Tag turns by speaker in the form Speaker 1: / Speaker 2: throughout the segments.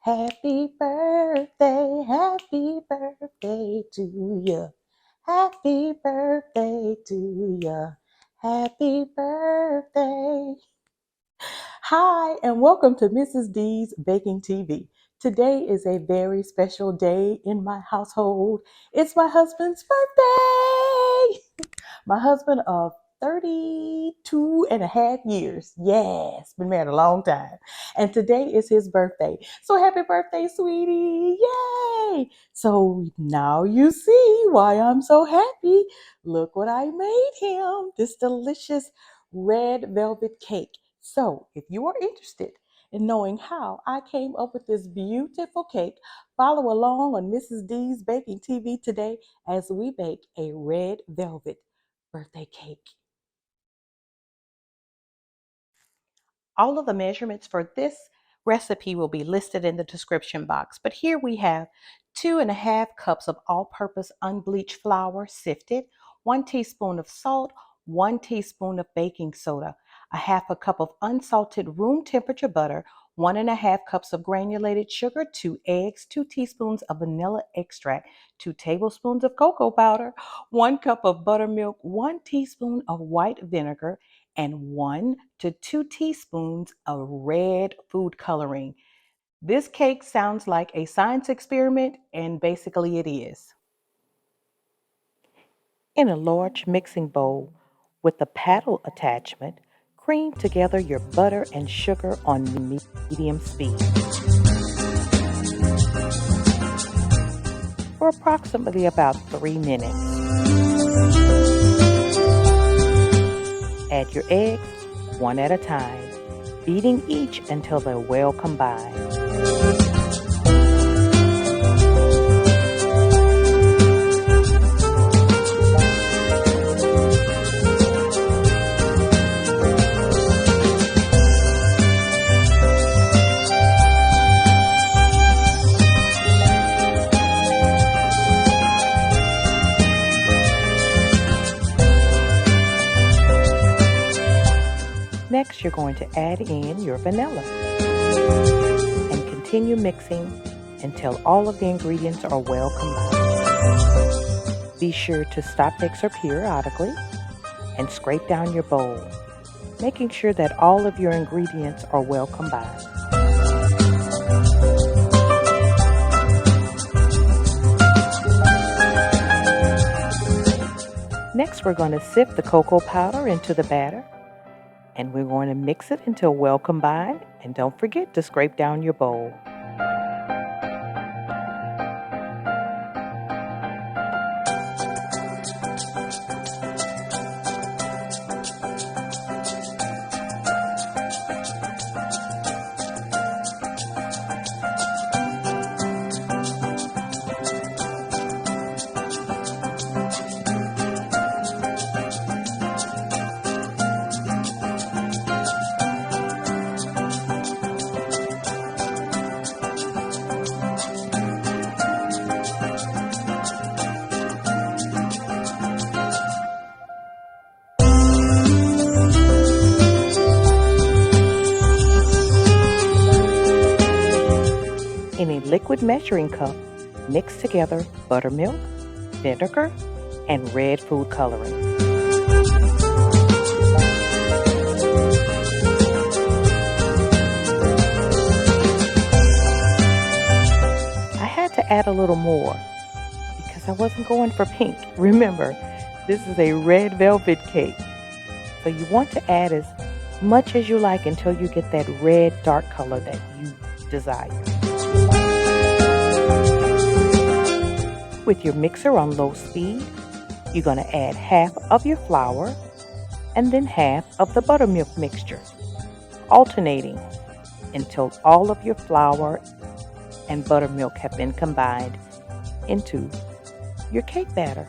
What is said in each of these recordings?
Speaker 1: Happy birthday to you. Happy birthday to you. Happy birthday. Hi, and welcome to Mrs. D's Baking TV. Today is a very special day in my household. It's my husband's birthday. My husband of 32 and a half years. Yes, been married a long time. And today is his birthday. So happy birthday, sweetie. Yay! So now you see why I'm so happy. Look what I made him. This delicious red velvet cake. So if you are interested in knowing how I came up with this beautiful cake, follow along on Mrs. D's Baking TV today as we bake a red velvet birthday cake. All of the measurements for this recipe will be listed in the description box, but here we have 2.5 cups of all-purpose unbleached flour sifted, 1 teaspoon of salt, 1 teaspoon of baking soda, a half a cup of unsalted room temperature butter, 1.5 cups of granulated sugar, 2 eggs, 2 teaspoons of vanilla extract, 2 tablespoons of cocoa powder, 1 cup of buttermilk, 1 teaspoon of white vinegar, and 1 to 2 teaspoons of red food coloring. This cake sounds like a science experiment, and basically it is. In a large mixing bowl with a paddle attachment, cream together your butter and sugar on medium speed for approximately about 3 minutes. Add your eggs one at a time, beating each until they're well combined. Next, you're going to add in your vanilla and continue mixing until all of the ingredients are well combined. Be sure to stop mixer periodically and scrape down your bowl, making sure that all of your ingredients are well combined. Next, we're going to sift the cocoa powder into the batter, and we're going to mix it until well combined, and don't forget to scrape down your bowl. In a liquid measuring cup, mix together buttermilk, vinegar, and red food coloring. I had to add a little more because I wasn't going for pink. Remember, this is a red velvet cake, so you want to add as much as you like until you get that red dark color that you desire. With your mixer on low speed, you're going to add half of your flour and then half of the buttermilk mixture, alternating until all of your flour and buttermilk have been combined into your cake batter.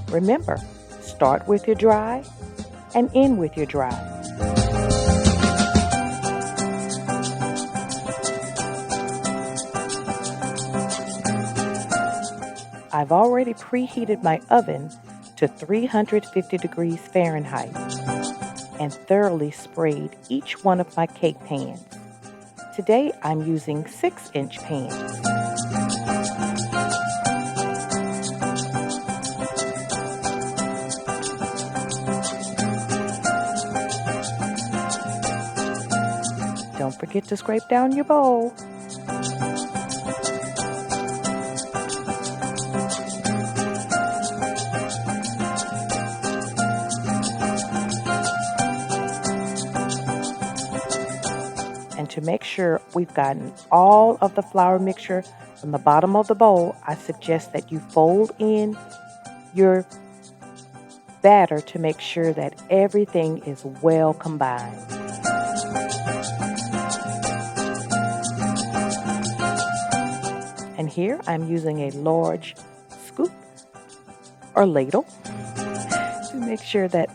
Speaker 1: Remember, start with your dry and end with your dry. I've already preheated my oven to 350 degrees Fahrenheit and thoroughly sprayed each one of my cake pans. Today I'm using 6-inch pans. Don't forget to scrape down your bowl. And to make sure we've gotten all of the flour mixture from the bottom of the bowl, I suggest that you fold in your batter to make sure that everything is well combined. And here I'm using a large scoop or ladle to make sure that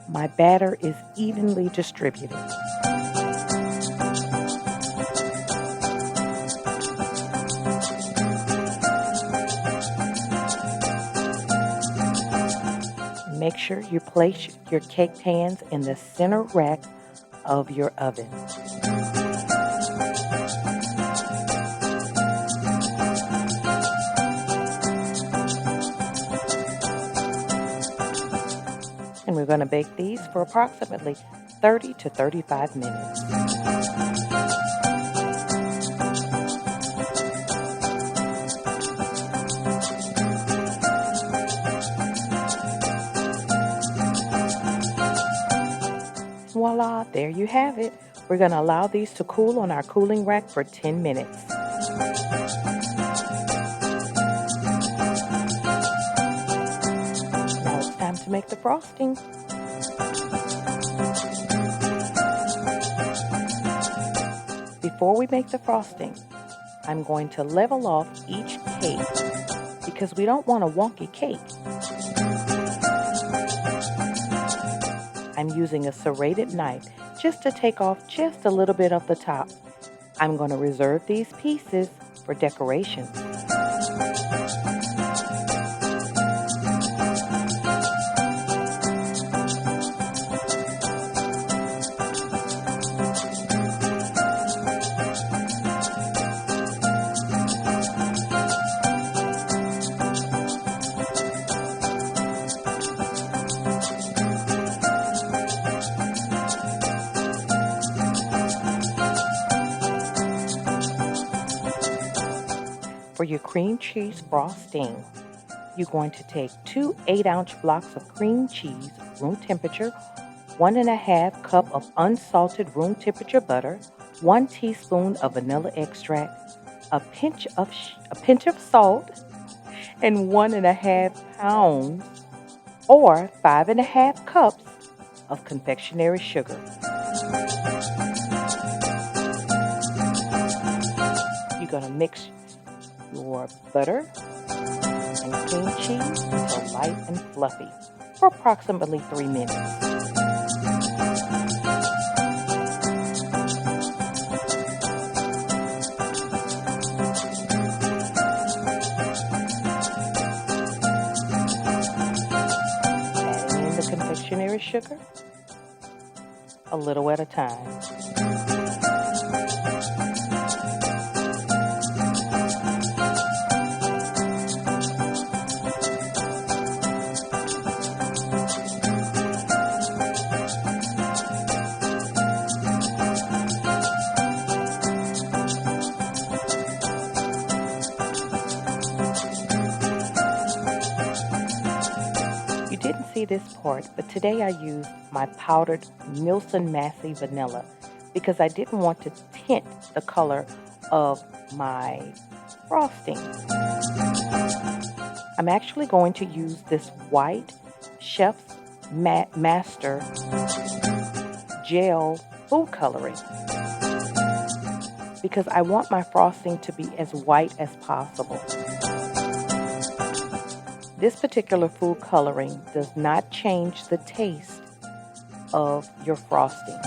Speaker 1: my batter is evenly distributed. Make sure you place your cake pans in the center rack of your oven. And we're going to bake these for approximately 30 to 35 minutes. Voila, there you have it. We're going to allow these to cool on our cooling rack for 10 minutes. Now it's time to make the frosting. Before we make the frosting, I'm going to level off each cake because we don't want a wonky cake. I'm using a serrated knife just to take off just a little bit of the top. I'm going to reserve these pieces for decoration. For your cream cheese frosting, you're going to take 2 8-ounce blocks of cream cheese, room temperature, 1.5 cup of unsalted room temperature butter, 1 teaspoon of vanilla extract, a pinch of salt, and 1.5 pounds or 5.5 cups of confectionery sugar. You're going to mix your butter and cream cheese until light and fluffy for approximately 3 minutes. Adding in the confectionery sugar a little at a time. See this part, but today I used my powdered Milton Massey vanilla because I didn't want to tint the color of my frosting. I'm actually going to use this white Chef's Master gel food coloring because I want my frosting to be as white as possible. This particular food coloring does not change the taste of your frosting.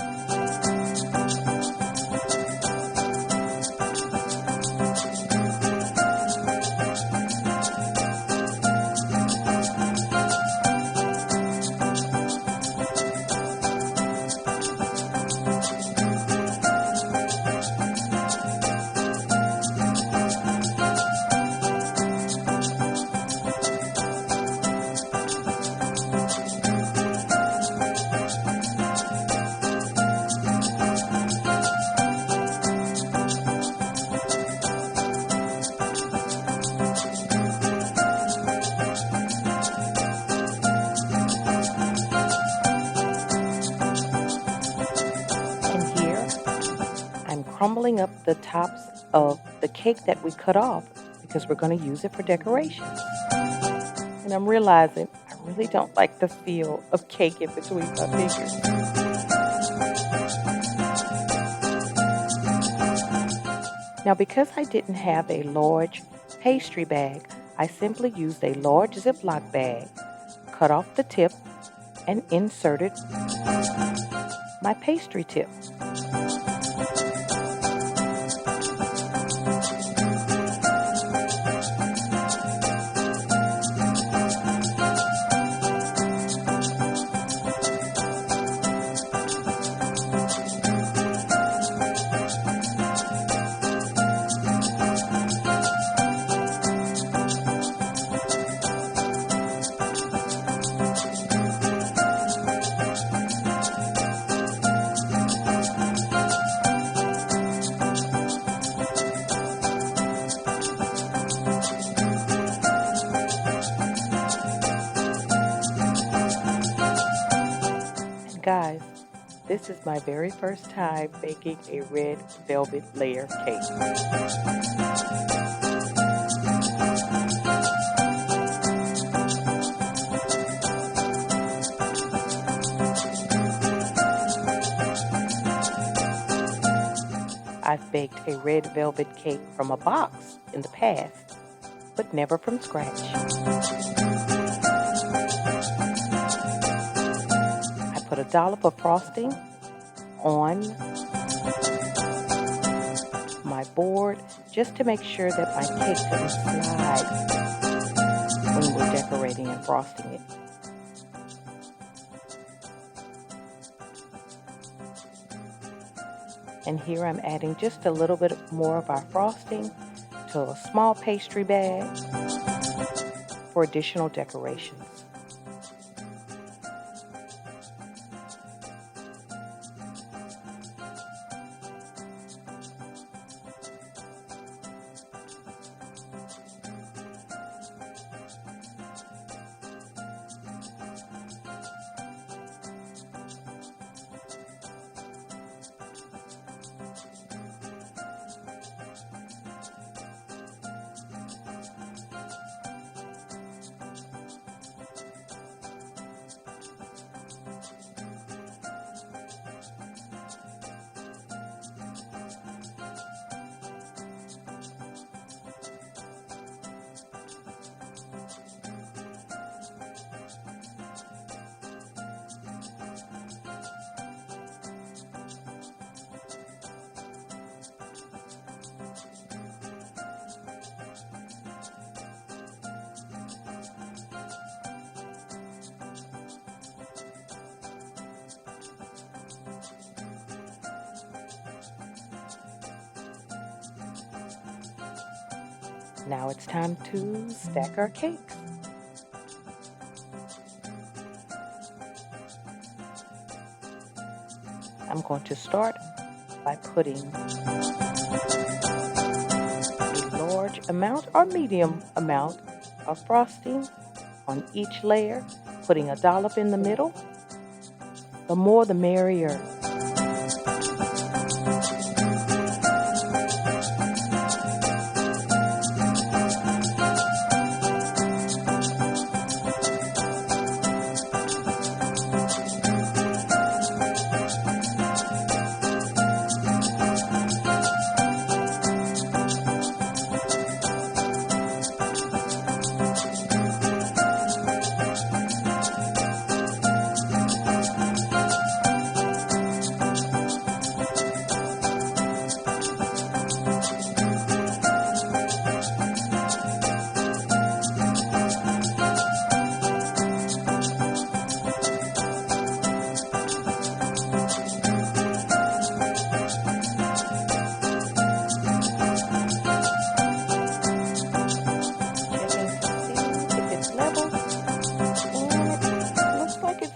Speaker 1: crumbling up the tops of the cake that we cut off because we're going to use it for decorations. And I'm realizing I really don't like the feel of cake in between my fingers. Now, because I didn't have a large pastry bag, I simply used a large Ziploc bag, cut off the tip, and inserted my pastry tip. Guys, this is my very first time baking a red velvet layer cake. I've baked a red velvet cake from a box in the past, but never from scratch. Put a dollop of frosting on my board just to make sure that my cake doesn't slide when we're decorating and frosting it. And here I'm adding just a little bit more of our frosting to a small pastry bag for additional decorations. Now it's time to stack our cakes. I'm going to start by putting a large amount or medium amount of frosting on each layer, putting a dollop in the middle. The more the merrier.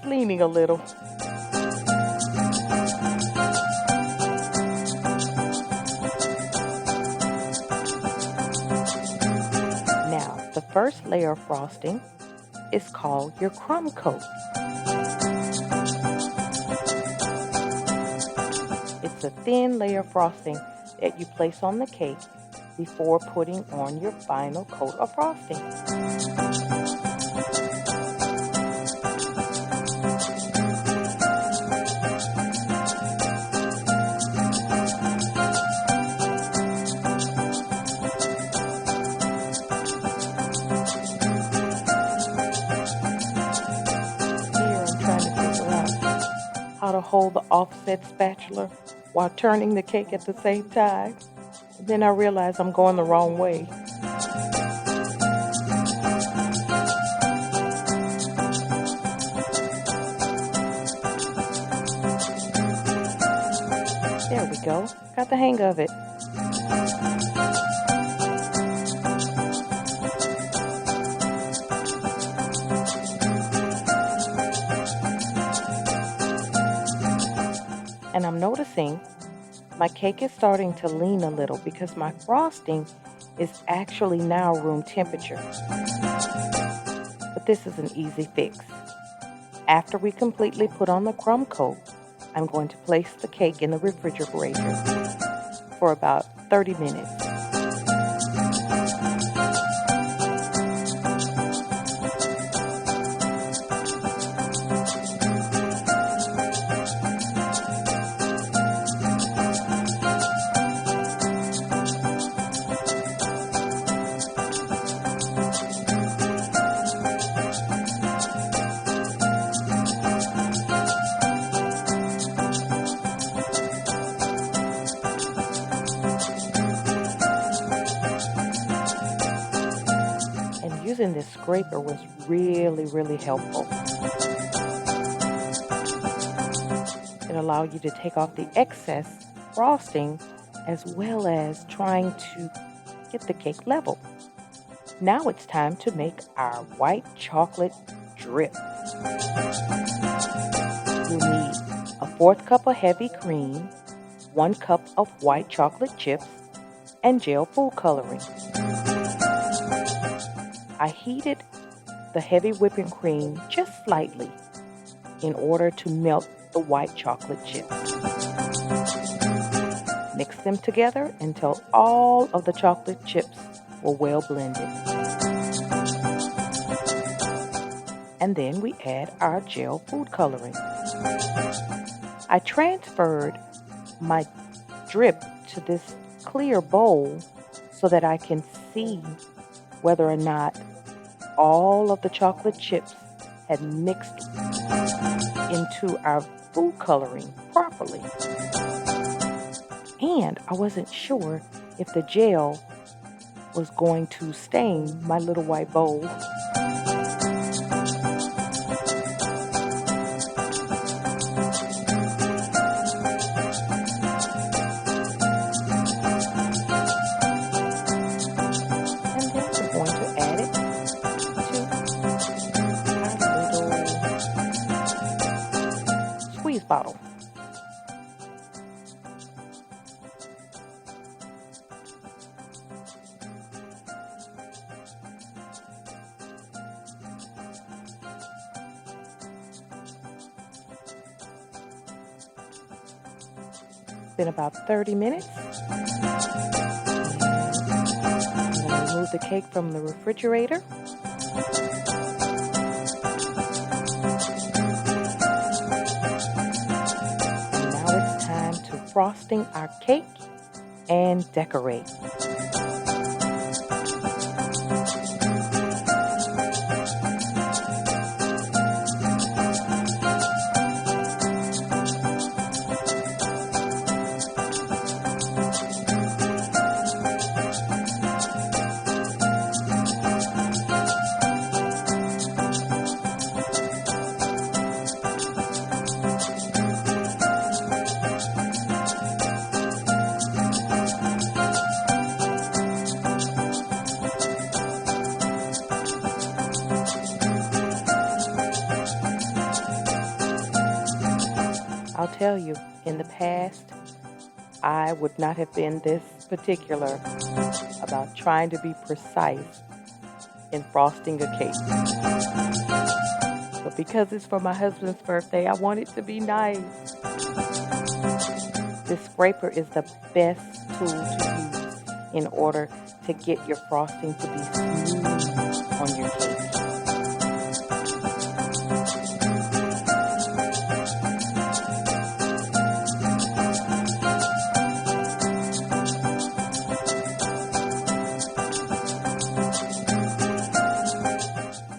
Speaker 1: Leaning a little. Now, the first layer of frosting is called your crumb coat. It's is a thin layer of frosting that you place on the cake before putting on your final coat of frosting. How to hold the offset spatula while turning the cake at the same time. And then I realized I'm going the wrong way. There we go. Got the hang of it. And I'm noticing my cake is starting to lean a little because my frosting is actually now room temperature. But this is an easy fix. After we completely put on the crumb coat, I'm going to place the cake in the refrigerator for about 30 minutes. Using this scraper was really helpful. It allowed you to take off the excess frosting as well as trying to get the cake level. Now it's time to make our white chocolate drip. You'll need a 1/4 cup of heavy cream, 1 cup of white chocolate chips, and gel food coloring. I heated the heavy whipping cream just slightly in order to melt the white chocolate chips. Mix them together until all of the chocolate chips were well blended. And then we add our gel food coloring. I transferred my drip to this clear bowl so that I can see whether or not all of the chocolate chips had mixed into our food coloring properly. And I wasn't sure if the gel was going to stain my little white bowl. Bottle. It's been about 30 minutes. I'm going to remove the cake from the refrigerator. Frosting our cake and decorate. I'll tell you, in the past, I would not have been this particular about trying to be precise in frosting a cake. But because it's for my husband's birthday, I want it to be nice. This scraper is the best tool to use in order to get your frosting to be smooth on your cake.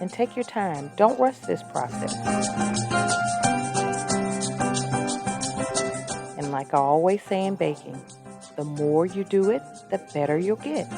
Speaker 1: And take your time. Don't rush this process. And like I always say in baking, the more you do it, the better you'll get.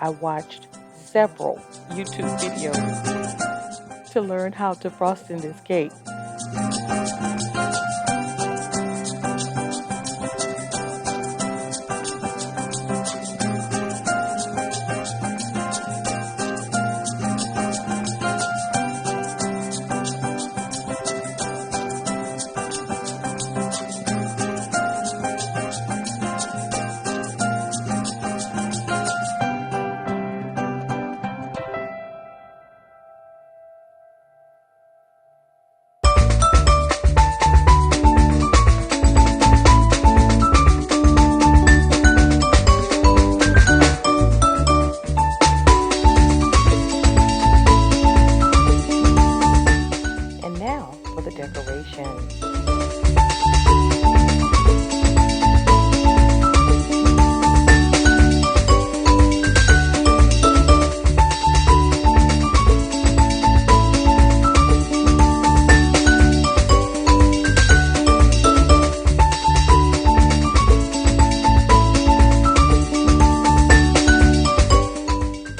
Speaker 1: I watched several YouTube videos to learn how to frost in this cake. Decoration.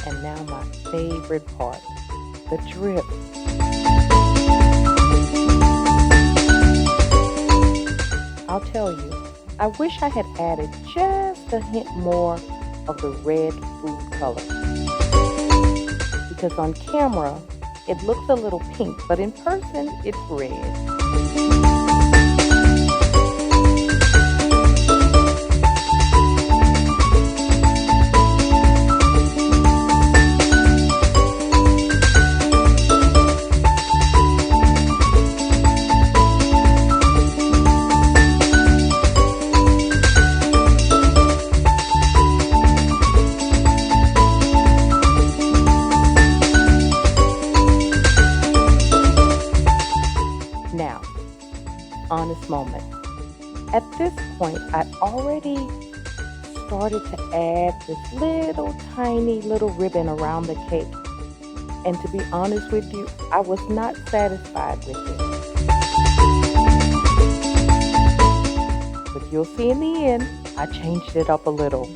Speaker 1: And now my favorite part, the drip. I'll tell you, I wish I had added just a hint more of the red food color. Because on camera, it looks a little pink, but in person, it's red. Now, honest moment. At this point, I already started to add this little tiny little ribbon around the cake. And to be honest with you, I was not satisfied with it. But you'll see in the end, I changed it up a little.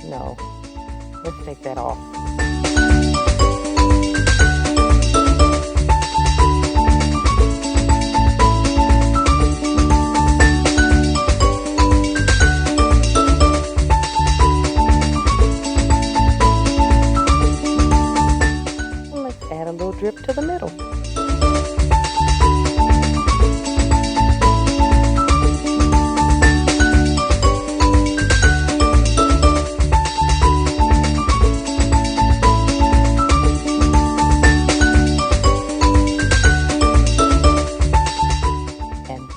Speaker 1: No, let's take that off. And let's add a little drip to the middle.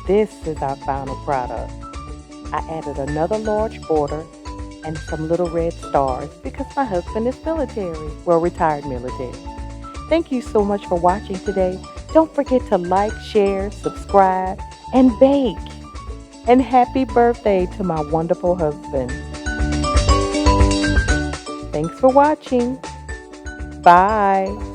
Speaker 1: This is our final product. I added another large border and some little red stars because my husband is military, well, retired military. Thank you so much for watching today. Don't forget to like, share, subscribe, and bake. And happy birthday to my wonderful husband. Thanks for watching. Bye.